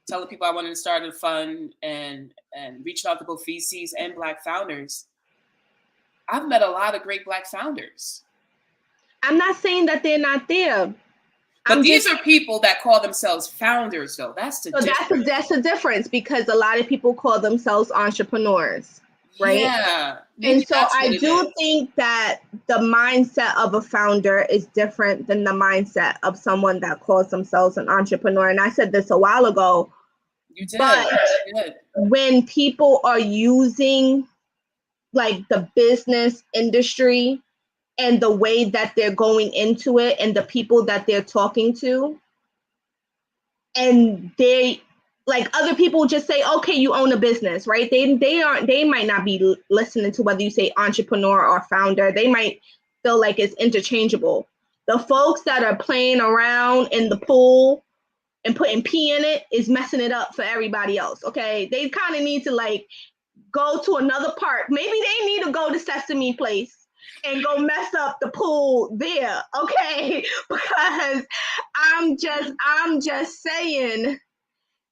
telling people I wanted to start a fund and reaching out to both VCs and Black founders. I've met a lot of great Black founders. I'm not saying that they're not there. But these are people that call themselves founders, though. That's the difference. That's the difference, because a lot of people call themselves entrepreneurs, right? Yeah. And so I do think that the mindset of a founder is different than the mindset of someone that calls themselves an entrepreneur. And I said this a while ago. You did. But when people are using like the business industry and the way that they're going into it and the people that they're talking to, and they like other people just say, okay, you own a business, right? They might not be listening to whether you say entrepreneur or founder. They might feel like it's interchangeable. The folks that are playing around in the pool and putting pee in it is messing it up for everybody else. Okay, they kind of need to like go to another park. Maybe they need to go to Sesame Place and go mess up the pool there, okay? Because I'm just saying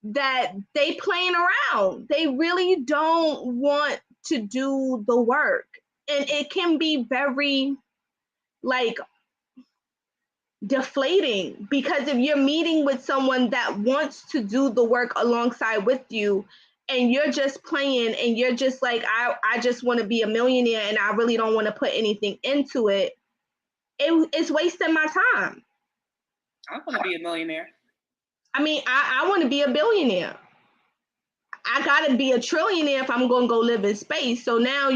that they playing around. They really don't want to do the work. And it can be very like deflating, because if you're meeting with someone that wants to do the work alongside with you and you're just playing and you're just like, I just want to be a millionaire and I really don't want to put anything into it, it's wasting my time. I want to be a millionaire. I mean, I want to be a billionaire. I gotta be a trillionaire if I'm gonna go live in space. So now,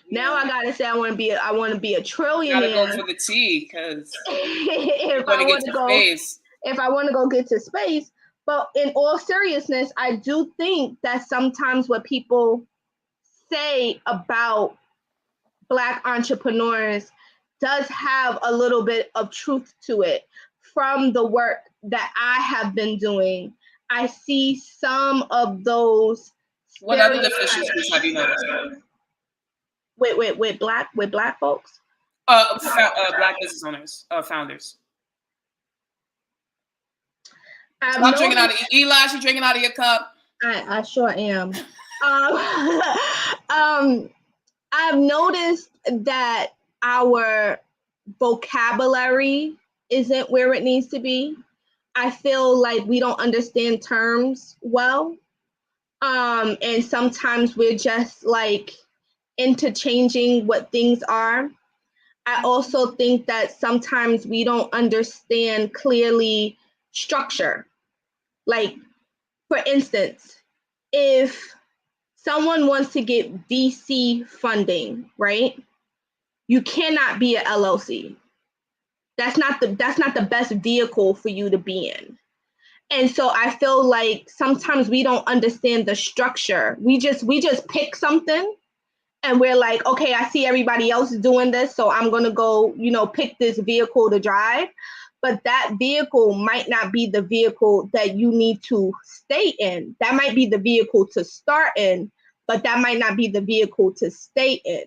now I gotta say I want to be a You gotta go trillionaire. for the T because you're if going I to get want to to go, space. if I want to go get to space. But in all seriousness, I do think that sometimes what people say about Black entrepreneurs does have a little bit of truth to it. From the work that I have been doing, I see some of those. What other deficiencies have you noticed? With black folks. Black business owners, founders. I've Stop drinking out of noticed, Eli. She's drinking out of your cup. I sure am. I've noticed that our vocabulary isn't where it needs to be. I feel like we don't understand terms well. And sometimes we're just like interchanging what things are. I also think that sometimes we don't understand clearly structure. Like, for instance, if someone wants to get VC funding, right? You cannot be an LLC. That's not the best vehicle for you to be in. And so I feel like sometimes we don't understand the structure. We just pick something and we're like, okay, I see everybody else doing this, so I'm gonna go, pick this vehicle to drive. But that vehicle might not be the vehicle that you need to stay in. That might be the vehicle to start in, but that might not be the vehicle to stay in,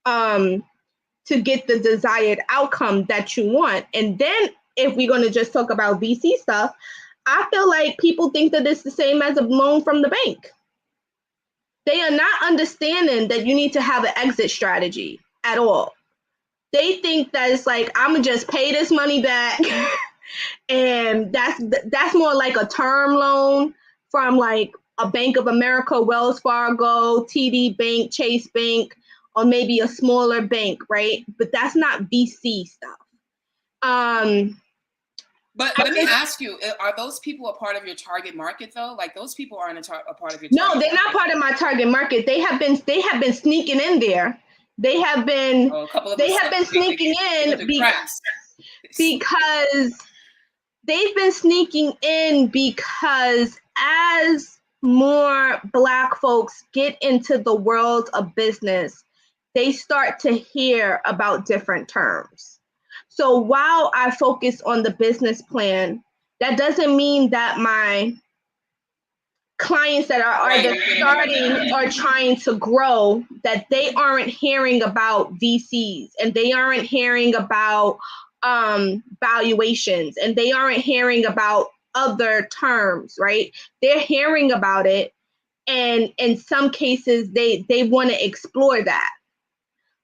to get the desired outcome that you want. And then if we're gonna just talk about VC stuff, I feel like people think that it's the same as a loan from the bank. They are not understanding that you need to have an exit strategy at all. They think that it's like, I'm gonna just pay this money back and that's more like a term loan from like a Bank of America, Wells Fargo, TD Bank, Chase Bank, or maybe a smaller bank, right? But that's not VC stuff. But let me ask you, are those people a part of your target market though? Like those people aren't a part of your target No, they're not part of my target market. They have been sneaking in there. They have been sneaking in because they've been sneaking in because as more Black folks get into the world of business, they start to hear about different terms. So while I focus on the business plan, that doesn't mean that my clients that are either starting or trying to grow, that they aren't hearing about VCs and they aren't hearing about valuations and they aren't hearing about other terms, right? They're hearing about it, and in some cases they want to explore that.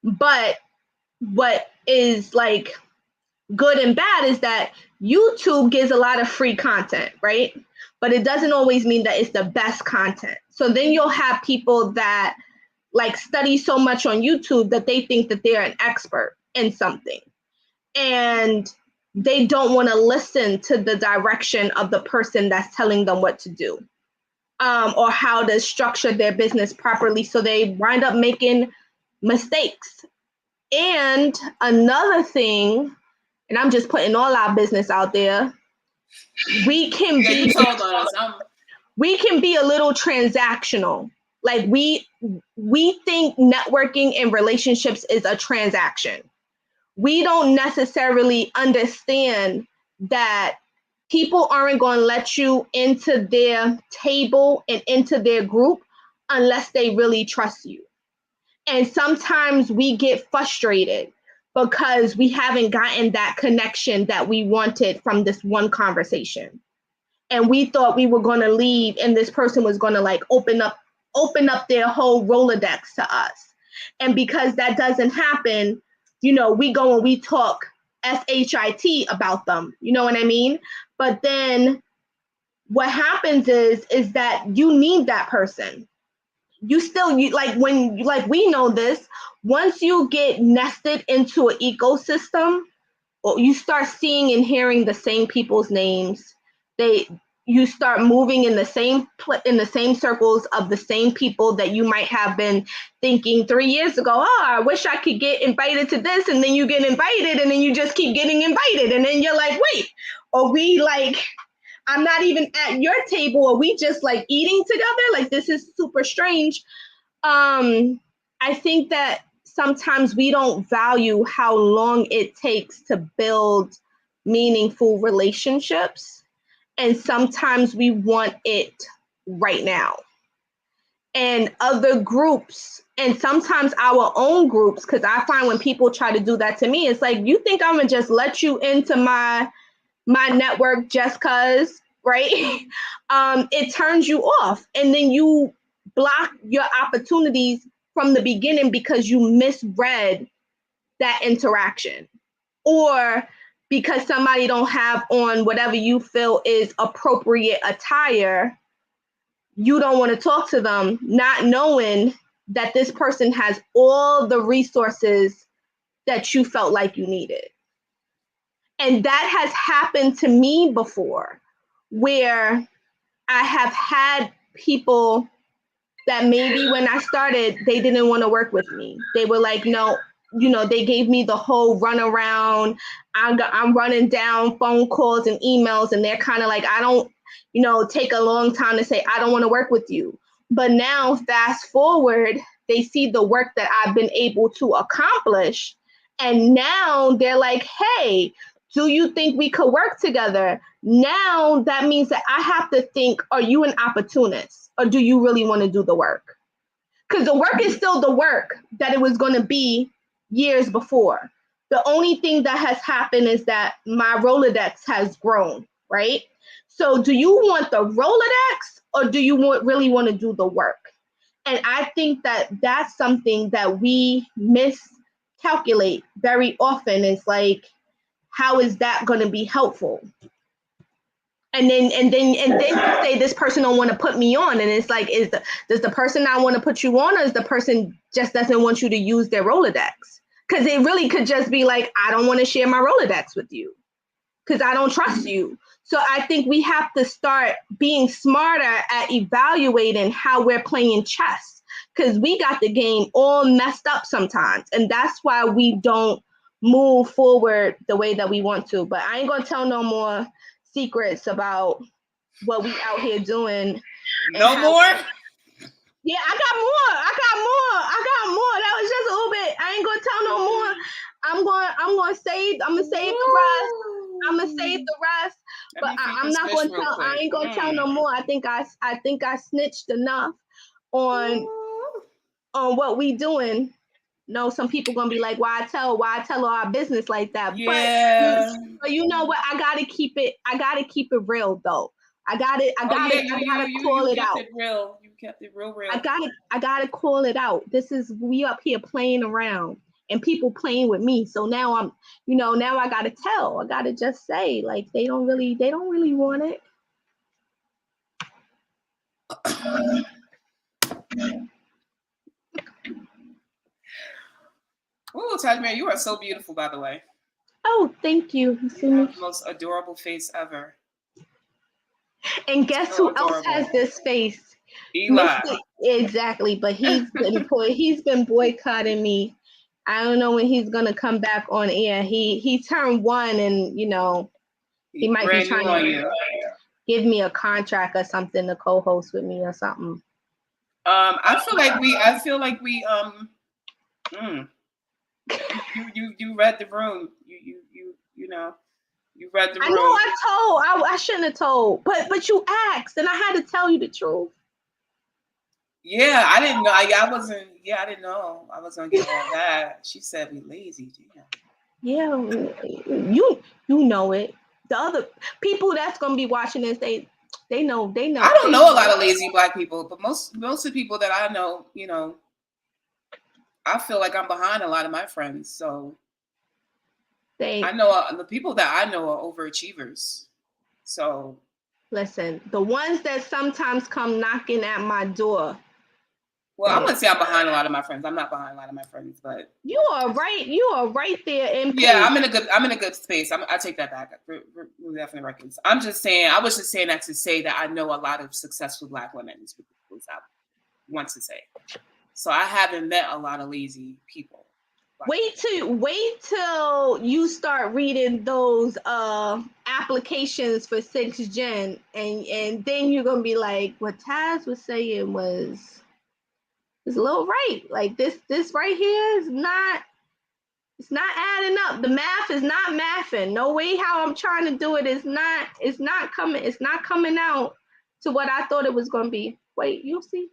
But what is like good and bad is that YouTube gives a lot of free content, right? But it doesn't always mean that it's the best content. So then you'll have people that like study so much on YouTube that they think that they're an expert in something. And they don't want to listen to the direction of the person that's telling them what to do, or how to structure their business properly. So they wind up making mistakes. And another thing, and I'm just putting all our business out there, we can be a little transactional. Like we think networking and relationships is a transaction. We don't necessarily understand that people aren't going to let you into their table and into their group unless they really trust you. And sometimes we get frustrated because we haven't gotten that connection that we wanted from this one conversation. And we thought we were going to leave and this person was going to like open up their whole Rolodex to us. And because that doesn't happen, we go and we talk SHIT about them. You know what I mean? But then what happens is that you need that person. We know this, once you get nested into an ecosystem, or you start seeing and hearing the same people's names, you start moving in the same circles of the same people that you might have been thinking 3 years ago, oh, I wish I could get invited to this, and then you get invited, and then you just keep getting invited, and then you're like, wait, are we like, I'm not even at your table, are we just like eating together? Like, this is super strange. I think that sometimes we don't value how long it takes to build meaningful relationships. And sometimes we want it right now. And other groups, and sometimes our own groups, because I find when people try to do that to me, it's like, you think I'm gonna just let you into my network just cause, right? It turns you off, and then you block your opportunities from the beginning because you misread that interaction, or because somebody don't have on whatever you feel is appropriate attire, you don't want to talk to them, not knowing that this person has all the resources that you felt like you needed. And that has happened to me before, where I have had people that maybe when I started, they didn't want to work with me. They were like, no, they gave me the whole runaround. I'm running down phone calls and emails, and they're kind of like, I don't, take a long time to say, I don't want to work with you. But now, fast forward, they see the work that I've been able to accomplish. And now they're like, hey, do you think we could work together? Now that means that I have to think, are you an opportunist, or do you really want to do the work? Because the work is still the work that it was going to be years before. The only thing that has happened is that my Rolodex has grown, right? So do you want the Rolodex, or do you really want to do the work? And I think that that's something that we miscalculate very often. Is like, how is that going to be helpful? And then you say, this person don't want to put me on, and it's like, does the person not want to put you on, or is the person just doesn't want you to use their Rolodex? Because it really could just be like, I don't want to share my Rolodex with you because I don't trust you. So I think we have to start being smarter at evaluating how we're playing chess, because we got the game all messed up sometimes, and that's why we don't move forward the way that we want to. But I ain't gonna tell no more secrets about what we out here doing. No more? Yeah, I got more. That was just a little bit. I ain't gonna tell no more. I'm gonna save the rest. But I'm not gonna tell. I ain't gonna tell no more. I think I snitched enough on what we doing. No, some people gonna be like, why tell all our business like that? Yeah. But you know what? I gotta keep it real though. I gotta call it out. You kept it real. I gotta call it out. We up here playing around, and people playing with me. So now now I gotta tell. I gotta just say, like, they don't really want it. Oh, Tasemere, you are so beautiful, by the way. Oh, thank you. You have the most adorable face ever. And guess who else has this face? Eli. Exactly, but he's been boycotting me. I don't know when he's gonna come back on air. He turned 1, and he might be trying to give me a contract or something to co-host with me or something. I feel like we you read the room. You read the room. I know I shouldn't have told, but you asked, and I had to tell you the truth. Yeah, I didn't know. I didn't know. I was gonna get all that. She said we lazy. Damn. Yeah, you know it. The other people that's gonna be watching this, they know. I don't know a lot of lazy Black people, but most of the people that I know, I feel like I'm behind a lot of my friends. So I know the people that I know are overachievers. So listen, the ones that sometimes come knocking at my door, Well, I'm gonna say I'm behind a lot of my friends. I'm not behind a lot of my friends, but you are right. You are right there in pace. yeah, I'm in a good space. I take that back. We're definitely records. I was just saying that to say that I know a lot of successful Black women. Is what I want to say. So I haven't met a lot of lazy people. Wait till you start reading those applications for 6th gen, and then you're gonna be like, what Taz was saying was a little right. Like this right here is not, it's not adding up. The math is not mathing. No way how I'm trying to do it is not, it's not coming out to what I thought it was gonna be. Wait, you'll see.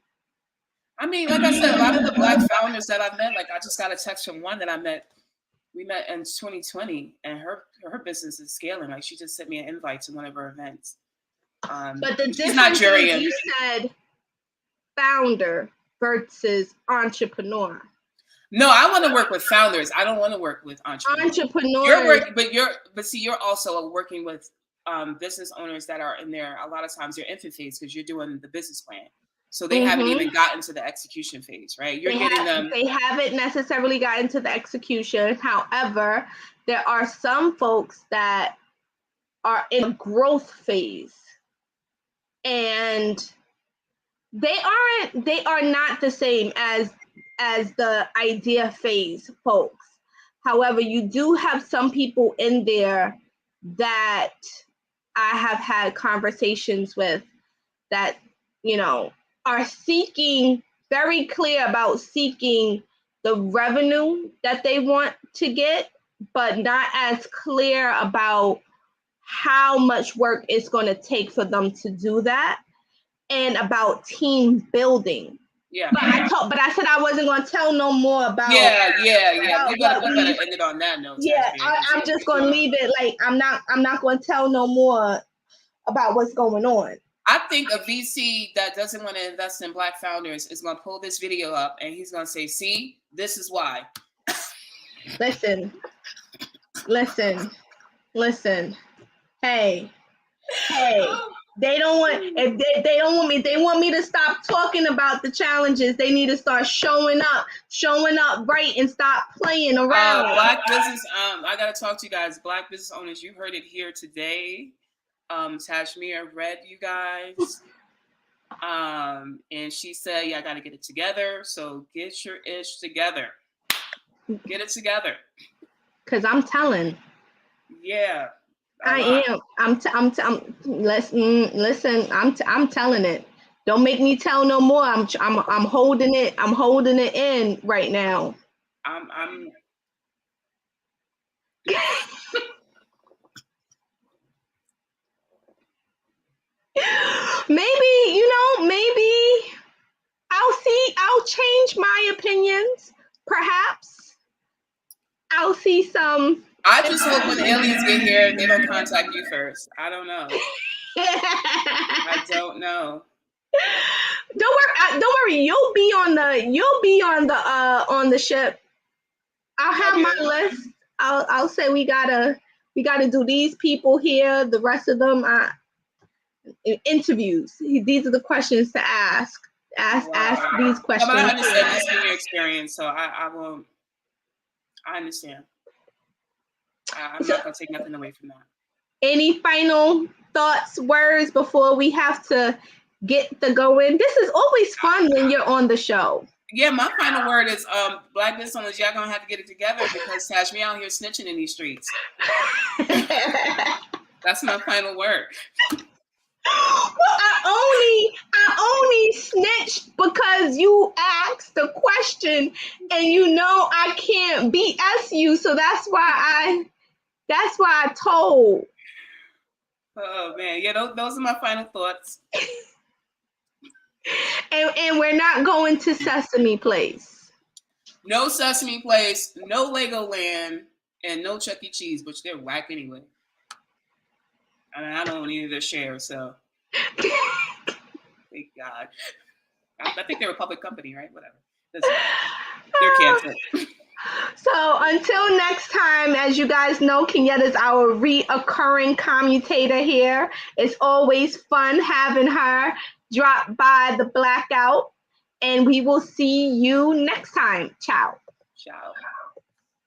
I mean, like I said, a lot of the Black founders that I've met, like I just got a text from one that I met. We met in 2020, and her business is scaling. Like she just sent me an invite to one of her events. But the she's difference Nigerian. is you said founder versus entrepreneur. No, I want to work with founders. I don't want to work with entrepreneurs. You're also working with business owners that are in there. A lot of times they're infant phase because you're doing the business plan. So they haven't even gotten to the execution phase, right? They haven't necessarily gotten to the execution. However, there are some folks that are in a growth phase, and they are not the same as the idea phase folks. However, you do have some people in there that I have had conversations with that, you know, are very clear about seeking the revenue that they want to get, but not as clear about how much work it's going to take for them to do that, and about team building. Yeah. But I said I wasn't going to tell no more about. Yeah. We gotta end it on that note. Yeah, I'm just going to leave it like I'm not going to tell no more about what's going on. I think a VC that doesn't want to invest in Black founders is going to pull this video up and he's going to say, see, this is why. Listen. Hey. They don't want, if they don't want me, they want me to stop talking about the challenges. They need to start showing up right and stop playing around. Black business, I got to talk to you guys. Black business owners, you heard it here today. Tasemere read you guys. And she said, yeah, I got to get it together. So get your ish together. Get it together. Cause I'm telling. Yeah. I am. Listen. I'm telling it. Don't make me tell no more. I'm holding it. I'm holding it in right now. I'm maybe I'll change my opinions. Perhaps I'll see some. I just hope when aliens get here, they don't contact you first. I don't know. I don't know. Don't worry. You'll be on the ship. I'll have my list. I'll say we gotta do these people here. The rest of them interviews. These are the questions to ask. Ask these questions. But I understand that's been your experience, so I won't. I understand. I'm not gonna take nothing away from that. Any final thoughts, words before we have to get the going? This is always fun when you're on the show. Yeah, my final word is Black business owners, y'all gonna have to get it together because Tasemere out here snitching in these streets. That's my final word. Well, I only snitched because you asked the question and you know I can't BS you, so that's why I told. Oh man, yeah, those are my final thoughts. And we're not going to Sesame Place. No Sesame Place, no Legoland, and no Chuck E. Cheese, which they're whack anyway. I mean, I don't need their share, so. Thank God. I think they're a public company, right? Whatever. They're canceled. So until next time, as you guys know, Kenyetta is our reoccurring commutator here. It's always fun having her drop by the Blackout. and we will see you next time. Ciao. Ciao.